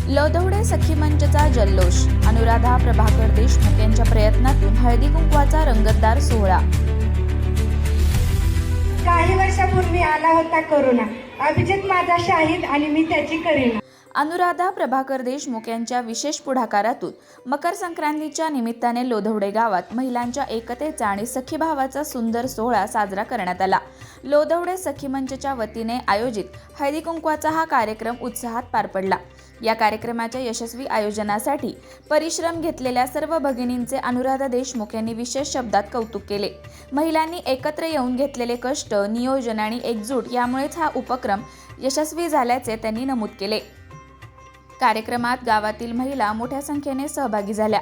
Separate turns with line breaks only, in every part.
लोधवडे सखी मंचचा जल्लोष, अनुराधा प्रभाकर देशमुख यांच्या प्रयत्नातून हळदी कुंकवाचा रंगतदार सोहळा।
काही वर्षापूर्वी आला होता कोरोना, अभिजित माझा शाहीद आणि मी त्याची करीना।
अनुराधा प्रभाकर देशमुख यांच्या विशेष पुढाकारातून मकर संक्रांतीच्या निमित्ताने लोधवडे गावात महिलांच्या एकतेचा आणि सखीभावाचा सुंदर सोहळा साजरा करण्यात आला। लोधवडे सखी मंचच्या वतीने आयोजित हळदी कुंकवाचा हा कार्यक्रम उत्साहात पार पडला। या कार्यक्रमाच्या यशस्वी आयोजनासाठी परिश्रम घेतलेल्या सर्व भगिनींचे अनुराधा देशमुख यांनी विशेष शब्दात कौतुक केले। महिलांनी एकत्र येऊन घेतलेले कष्ट, नियोजन आणि एकजूट यामुळेच हा उपक्रम यशस्वी झाल्याचे त्यांनी नमूद केले। कार्यक्रमात गावातील महिला मोठ्या संख्येने सहभागी झाल्या।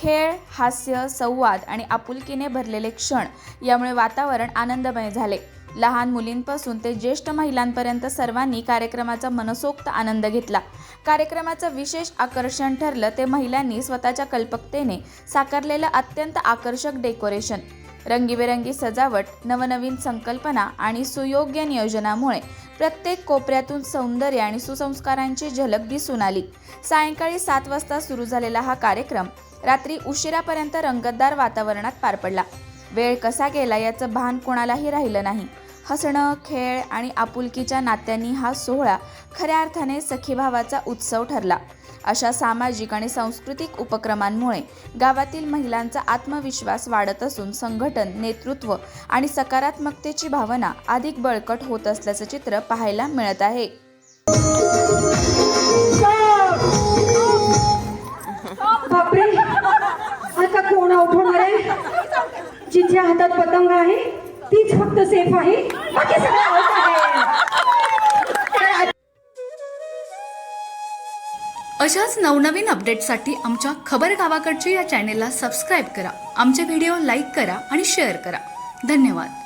खेळ, हास्य, संवाद आणि आपुलकीने भरलेले क्षण यामुळे वातावरण आनंदमय झाले। लहान मुलींपासून ते ज्येष्ठ महिलांपर्यंत सर्वांनी कार्यक्रमाचा मनसोक्त आनंद घेतला। कार्यक्रमाचं विशेष आकर्षण ठरलं ते महिलांनी स्वतःच्या कल्पकतेने साकारलेलं अत्यंत आकर्षक डेकोरेशन। रंगीबेरंगी सजावट, नवनवीन संकल्पना आणि सुयोग्य नियोजनामुळे प्रत्येक कोपऱ्यातून सौंदर्य आणि सुसंस्कारांची झलक दिसून आली। सायंकाळी 7 वाजता सुरू झालेला हा कार्यक्रम रात्री उशिरापर्यंत रंगतदार वातावरणात पार पडला। वेळ कसा गेला याचं भान कोणालाही राहिलं नाही। हसणं, खेळ आणि आपुलकीच्या नात्यांनी हा सोहळा खऱ्या अर्थाने सखीभावाचा उत्सव ठरला। अशा सामाजिक आणि सांस्कृतिक उपक्रमांमुळे गावातील महिलांचा आत्मविश्वास वाढत असून संघटन, नेतृत्व आणि सकारात्मकतेची भावना अधिक बळकट होत असल्याचं चित्र पाहायला मिळत आहे।
बापरे, आता कोण आउट होणार आहे? जिच्या हातात पतंग आहे तीच फक्त सेफ आहे, बाकी सगळं आउट आहे।
अशाच नवनवीन अपडेट्ससाठी आमच्या खबर गावाकडच्या या चॅनेलला सबस्क्राईब करा, आमचे व्हिडिओ लाईक करा आणि शेअर करा। धन्यवाद।